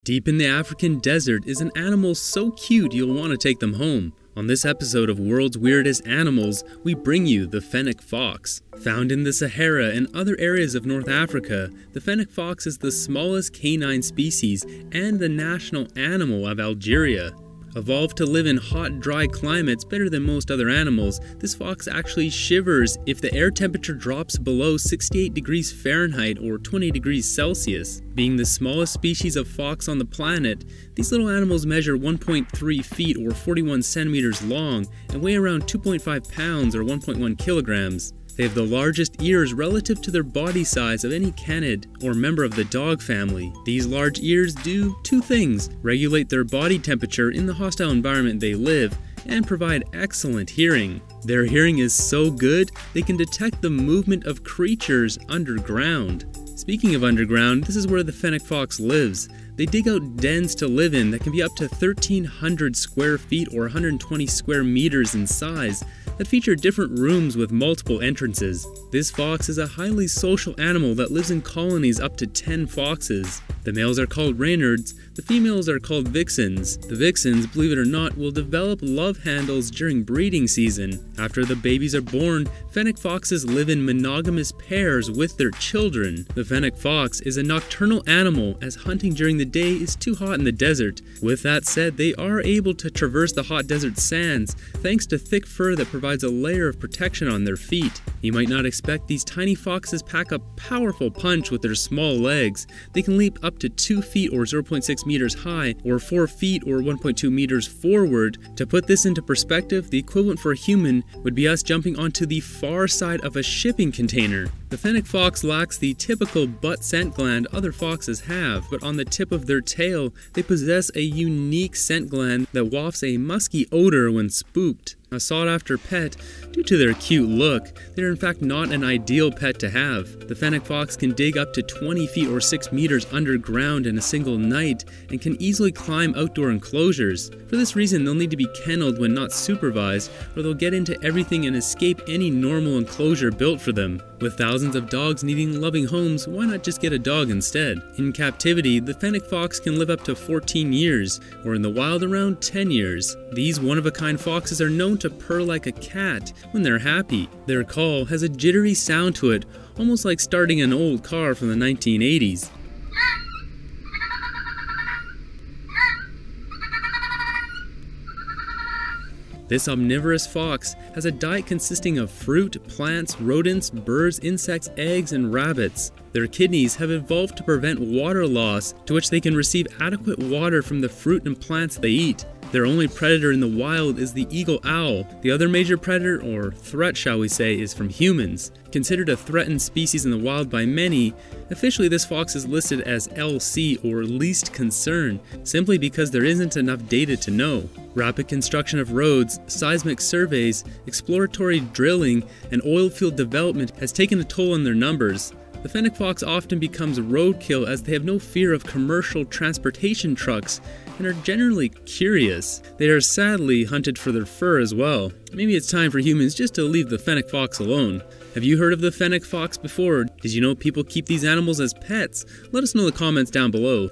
Deep in the African desert is an animal so cute you'll want to take them home. On this episode of World's Weirdest Animals, we bring you the Fennec fox. Found in the Sahara and other areas of North Africa, the Fennec fox is the smallest canine species and the national animal of Algeria. Evolved to live in hot, dry climates better than most other animals, this fox actually shivers if the air temperature drops below 68 degrees Fahrenheit or 20 degrees Celsius. Being the smallest species of fox on the planet, these little animals measure 1.3 feet or 41 centimeters long and weigh around 2.5 pounds or 1.1 kilograms. They have the largest ears relative to their body size of any canid or member of the dog family. These large ears do two things: regulate their body temperature in the hostile environment they live, and provide excellent hearing. Their hearing is so good, they can detect the movement of creatures underground. Speaking of underground, this is where the Fennec fox lives. They dig out dens to live in that can be up to 1,300 square feet or 120 square meters in size, that feature different rooms with multiple entrances. This fox is a highly social animal that lives in colonies up to 10 foxes. The males are called reynards, the females are called vixens. The vixens, believe it or not, will develop love handles during breeding season. After the babies are born, Fennec foxes live in monogamous pairs with their children. The Fennec fox is a nocturnal animal, as hunting during the day is too hot in the desert. With that said, they are able to traverse the hot desert sands thanks to thick fur that provides a layer of protection on their feet. You might not expect these tiny foxes pack a powerful punch with their small legs. They can leap up to 2 feet or 0.6 meters high or 4 feet or 1.2 meters forward. To put this into perspective, the equivalent for a human would be us jumping onto the far side of a shipping container. The Fennec fox lacks the typical butt scent gland other foxes have, but on the tip of their tail, they possess a unique scent gland that wafts a musky odor when spooked. A sought-after pet, due to their cute look, they are in fact not an ideal pet to have. The Fennec fox can dig up to 20 feet or 6 meters underground in a single night and can easily climb outdoor enclosures. For this reason, they'll need to be kenneled when not supervised, or they'll get into everything and escape any normal enclosure built for them. With thousands of dogs needing loving homes, why not just get a dog instead? In captivity, the Fennec fox can live up to 14 years, or in the wild around 10 years. These one-of-a-kind foxes are known to purr like a cat when they're happy. Their call has a jittery sound to it, almost like starting an old car from the 1980s. This omnivorous fox has a diet consisting of fruit, plants, rodents, birds, insects, eggs, and rabbits. Their kidneys have evolved to prevent water loss, to which they can receive adequate water from the fruit and plants they eat. Their only predator in the wild is the eagle owl. The other major predator, or threat shall we say, is from humans. Considered a threatened species in the wild by many, officially this fox is listed as LC, or least concern, simply because there isn't enough data to know. Rapid construction of roads, seismic surveys, exploratory drilling, and oil field development has taken a toll on their numbers. The Fennec fox often becomes roadkill as they have no fear of commercial transportation trucks and are generally curious. They are sadly hunted for their fur as well. Maybe it's time for humans just to leave the Fennec fox alone. Have you heard of the Fennec fox before? Did you know people keep these animals as pets? Let us know in the comments down below.